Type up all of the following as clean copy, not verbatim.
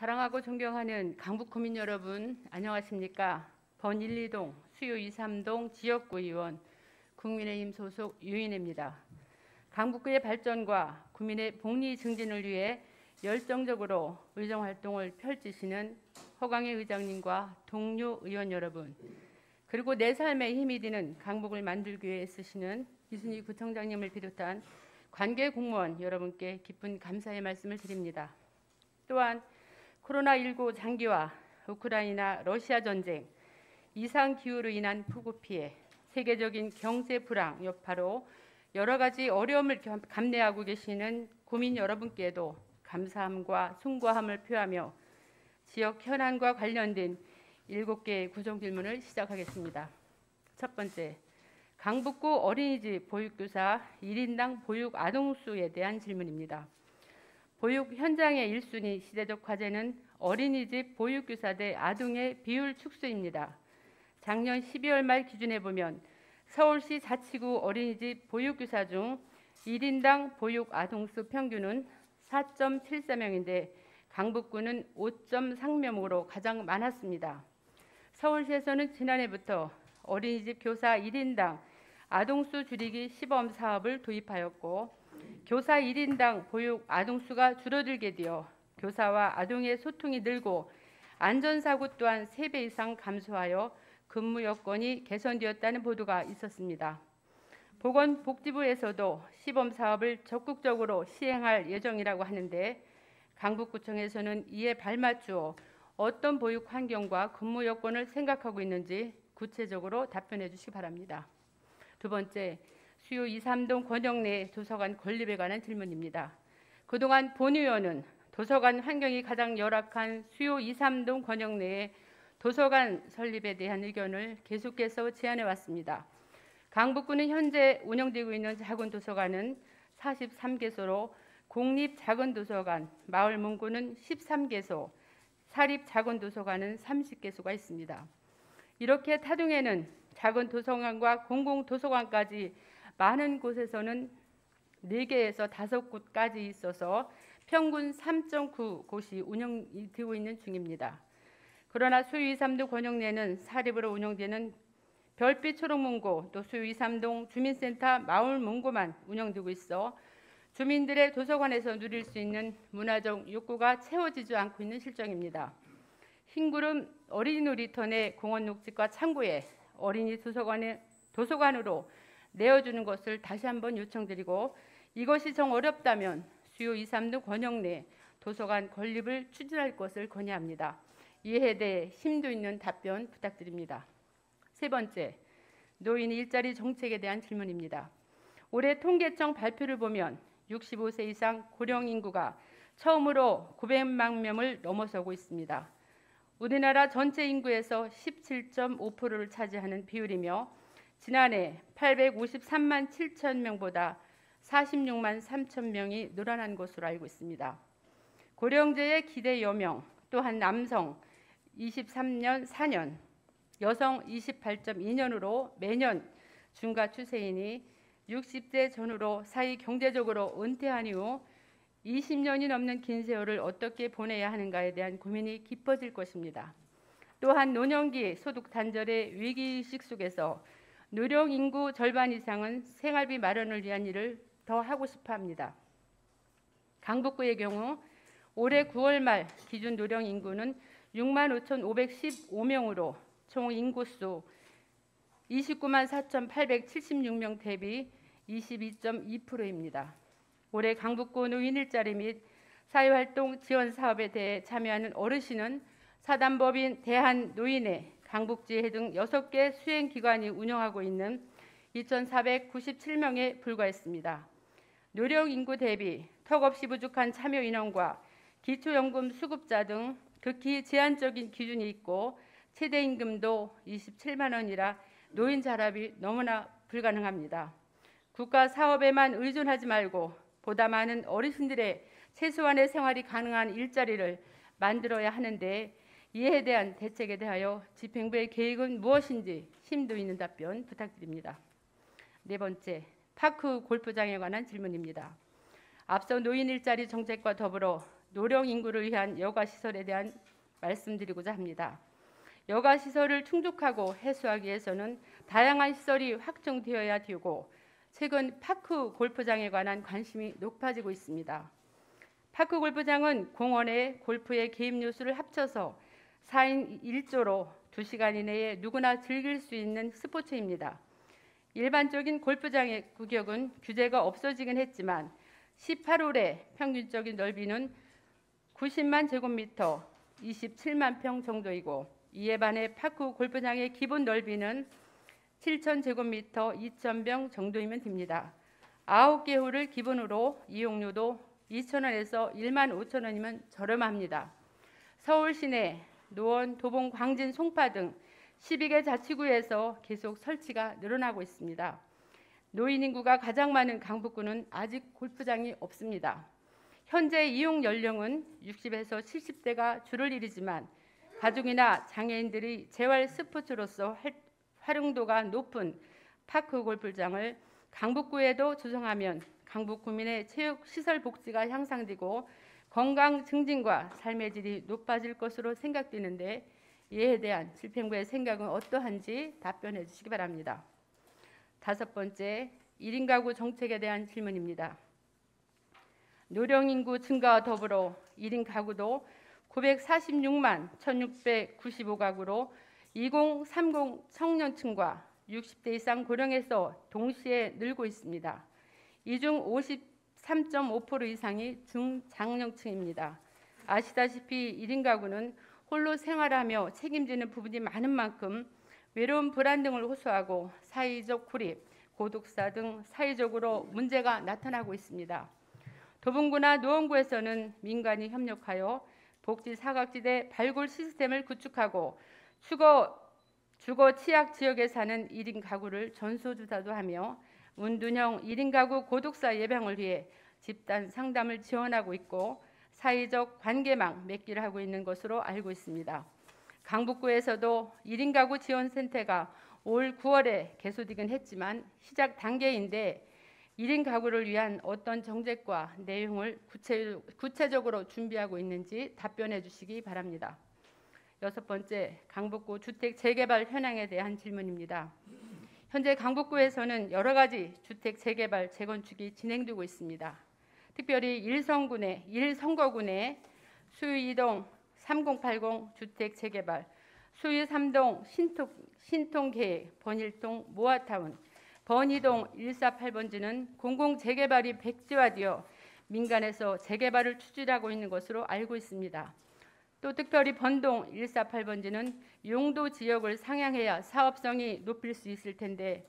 사랑하고 존경하는 강북구민 여러분, 안녕하십니까? 번 1, 2동, 수요 2, 3동 지역구 의원, 국민의힘 소속 유인혜입니다. 강북구의 발전과 구민의 복리 증진을 위해 열정적으로 의정활동을 펼치시는 허광의 의장님과 동료 의원 여러분, 그리고 내 삶에 힘이 되는 강북을 만들기 위해 애쓰시는 이순희 구청장님을 비롯한 관계 공무원 여러분께 깊은 감사의 말씀을 드립니다. 또한 코로나19 장기화, 우크라이나 러시아 전쟁, 이상기후로 인한 폭우 피해, 세계적인 경제 불황 여파로 여러 가지 어려움을 감내하고 계시는 구민 여러분께도 감사함과 숭고함을 표하며 지역 현안과 관련된 7개의 구정 질문을 시작하겠습니다. 첫 번째, 강북구 어린이집 보육교사 1인당 보육 아동수에 대한 질문입니다. 보육 현장의 1순위 시대적 과제는 어린이집 보육교사 대 아동의 비율 축소입니다. 작년 12월 말 기준에 보면 서울시 자치구 어린이집 보육교사 중 1인당 보육 아동수 평균은 4.74명인데 강북구는 5.3명으로 가장 많았습니다. 서울시에서는 지난해부터 어린이집 교사 1인당 아동수 줄이기 시범 사업을 도입하였고 교사 1인당 보육 아동수가 줄어들게 되어 교사와 아동의 소통이 늘고 안전사고 또한 3배 이상 감소하여 근무 여건이 개선되었다는 보도가 있었습니다. 보건복지부에서도 시범 사업을 적극적으로 시행할 예정이라고 하는데 강북구청에서는 이에 발맞추어 어떤 보육 환경과 근무 여건을 생각하고 있는지 구체적으로 답변해 주시기 바랍니다. 두 번째, 수요 2, 3동 권역 내 도서관 건립에 관한 질문입니다. 그동안 본 의원은 도서관 환경이 가장 열악한 수요 2, 3동 권역 내에 도서관 설립에 대한 의견을 계속해서 제안해 왔습니다. 강북구는 현재 운영되고 있는 작은 도서관은 43개소로 공립 작은 도서관, 마을 문구는 13개소, 사립 작은 도서관은 30개소가 있습니다. 이렇게 타동에는 작은 도서관과 공공도서관까지 많은 곳에서는 4개에서 5곳까지 있어서 평균 3.9곳이 운영되고 있는 중입니다. 그러나 수요 2, 3동 권역 내는 사립으로 운영되는 별빛 초록문고 또 수요 2, 3동 주민센터 마을문고만 운영되고 있어 주민들의 도서관에서 누릴 수 있는 문화적 욕구가 채워지지 않고 있는 실정입니다. 흰구름 어린이 놀이터 내 공원 녹지과 창고에 어린이 도서관으로 내어주는 것을 다시 한번 요청드리고 이것이 정 어렵다면 수요 2, 3동 권역 내 도서관 건립을 추진할 것을 건의합니다. 이에 대해 심도 있는 답변 부탁드립니다. 세 번째, 노인 일자리 정책에 대한 질문입니다. 올해 통계청 발표를 보면 65세 이상 고령 인구가 처음으로 900만 명을 넘어서고 있습니다. 우리나라 전체 인구에서 17.5%를 차지하는 비율이며 지난해 853만 7천 명보다 46만 3천 명이 늘어난 것으로 알고 있습니다. 고령자의 기대 여명, 또한 남성 23년 4년, 여성 28.2년으로 매년 증가 추세이니 60대 전후로 사회 경제적으로 은퇴한 이후 20년이 넘는 긴 세월을 어떻게 보내야 하는가에 대한 고민이 깊어질 것입니다. 또한 노년기 소득 단절의 위기의식 속에서 노령 인구 절반 이상은 생활비 마련을 위한 일을 더 하고 싶어 합니다. 강북구의 경우 올해 9월 말 기준 노령 인구는 65,515명으로 총 인구수 29만 4,876명 대비 22.2%입니다. 올해 강북구 노인 일자리 및 사회활동 지원 사업에 대해 참여하는 어르신은 사단법인 대한노인회, 강북지회 등 6개 수행기관이 운영하고 있는 2,497명에 불과했습니다. 노령 인구 대비 턱없이 부족한 참여 인원과 기초연금 수급자 등 극히 제한적인 기준이 있고 최대 임금도 27만 원이라 노인 자립이 너무나 불가능합니다. 국가 사업에만 의존하지 말고 보다 많은 어르신들의 최소한의 생활이 가능한 일자리를 만들어야 하는데 이에 대한 대책에 대하여 집행부의 계획은 무엇인지 심도 있는 답변 부탁드립니다. 네 번째, 파크 골프장에 관한 질문입니다. 앞서 노인 일자리 정책과 더불어 노령 인구를 위한 여가 시설에 대한 말씀드리고자 합니다. 여가 시설을 충족하고 해소하기 위해서는 다양한 시설이 확충되어야 되고 최근 파크 골프장에 관한 관심이 높아지고 있습니다. 파크 골프장은 공원에 골프의 개입 요소를 합쳐서 4인 1조로 2시간 이내에 누구나 즐길 수 있는 스포츠입니다. 일반적인 골프장의 구역은 규제가 없어지긴 했지만 18홀의 평균적인 넓이는 90만 제곱미터, 27만 평 정도이고 이에 반해 파크 골프장의 기본 넓이는 7천 제곱미터, 2,000평 정도이면 됩니다. 9개 홀을 기본으로 이용료도 2,000원에서 1만 5,000원이면 저렴합니다. 서울 시내, 노원, 도봉, 광진, 송파 등 12개 자치구에서 계속 설치가 늘어나고 있습니다. 노인 인구가 가장 많은 강북구는 아직 골프장이 없습니다. 현재 이용 연령은 60에서 70대가 주를 이루지만 가족이나 장애인들이 재활 스포츠로서 활용도가 높은 파크 골프장을 강북구에도 조성하면 강북 구민의 체육 시설 복지가 향상되고 건강 증진과 삶의 질이 높아질 것으로 생각되는데 이에 대한 집행부의 생각은 어떠한지 답변해 주시기 바랍니다. 5번째, 1인 가구 정책에 대한 질문입니다. 노령 인구 증가와 더불어 1인 가구도 946만 1695가구로 2030 청년층과 60대 이상 고령에서 동시에 늘고 있습니다. 이 중 53.5% 이상이 중장년층입니다. 아시다시피 1인 가구는 홀로 생활하며 책임지는 부분이 많은 만큼 외로움, 불안 등을 호소하고 사회적 고립, 고독사 등 사회적으로 문제가 나타나고 있습니다. 도봉구나 노원구에서는 민간이 협력하여 복지 사각지대 발굴 시스템을 구축하고 주거 취약 지역에 사는 1인 가구를 전수조사도 하며 운둔형 1인 가구 고독사 예방을 위해 집단 상담을 지원하고 있고 사회적 관계망 맺기를 하고 있는 것으로 알고 있습니다. 강북구에서도 1인 가구 지원센터가 올 9월에 개소되긴 했지만 시작 단계인데 1인 가구를 위한 어떤 정책과 내용을 구체적으로 준비하고 있는지 답변해 주시기 바랍니다. 6번째, 강북구 주택 재개발 현황에 대한 질문입니다. 현재 강북구에서는 여러 가지 주택 재개발 재건축이 진행되고 있습니다. 특별히 1선거군의 수유 2동 3080 주택 재개발, 수유 3동 신통계획, 번일동 모아타운, 번이동 148번지는 공공재개발이 백지화되어 민간에서 재개발을 추진하고 있는 것으로 알고 있습니다. 또 특별히 번동 148번지는 용도 지역을 상향해야 사업성이 높일 수 있을 텐데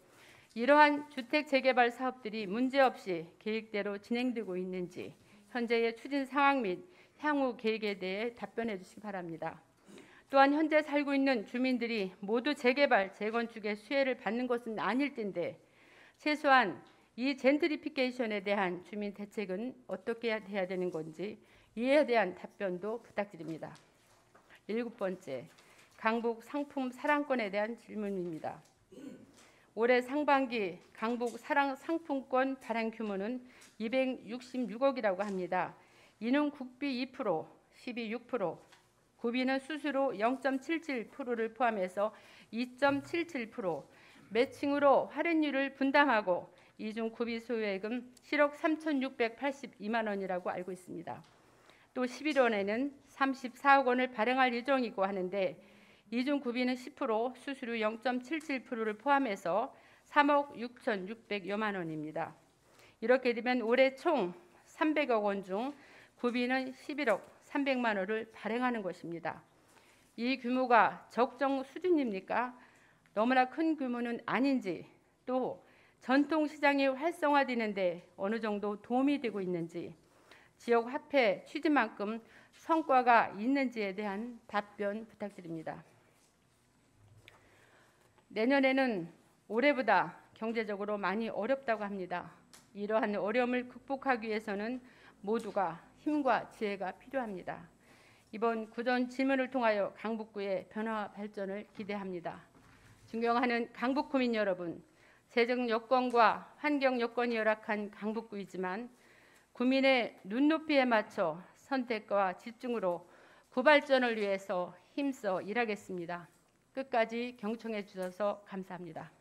이러한 주택 재개발 사업들이 문제없이 계획대로 진행되고 있는지 현재의 추진 상황 및 향후 계획에 대해 답변해 주시기 바랍니다. 또한 현재 살고 있는 주민들이 모두 재개발, 재건축의 수혜를 받는 것은 아닐 텐데 최소한 이 젠트리피케이션에 대한 주민 대책은 어떻게 해야 되는 건지 이에 대한 답변도 부탁드립니다. 7번째, 강북 상품 사랑권에 대한 질문입니다. 올해 상반기 강북 상품권 발행 규모는 266억이라고 합니다. 이는 국비 2%, 시비 6%, 구비는 수수료 0.77%를 포함해서 2.77%, 매칭으로 할인율을 분담하고 이중 구비 소요액은 7억 3,682만 원이라고 알고 있습니다. 또 11월에는 34억 원을 발행할 예정이고 하는데 이중 구비는 10%, 수수료 0.77%를 포함해서 3억 6,600여만 원입니다. 이렇게 되면 올해 총 300억 원 중 구비는 11억 300만 원을 발행하는 것입니다. 이 규모가 적정 수준입니까? 너무나 큰 규모는 아닌지, 또 전통 시장이 활성화되는데 어느 정도 도움이 되고 있는지, 지역 화폐 취지만큼 성과가 있는지에 대한 답변 부탁드립니다. 내년에는 올해보다 경제적으로 많이 어렵다고 합니다. 이러한 어려움을 극복하기 위해서는 모두가 힘과 지혜가 필요합니다. 이번 구전 질문을 통하여 강북구의 변화 발전을 기대합니다. 존경하는 강북구민 여러분, 재정 여건과 환경 여건이 열악한 강북구이지만 구민의 눈높이에 맞춰 선택과 집중으로 구발전을 위해서 힘써 일하겠습니다. 끝까지 경청해 주셔서 감사합니다.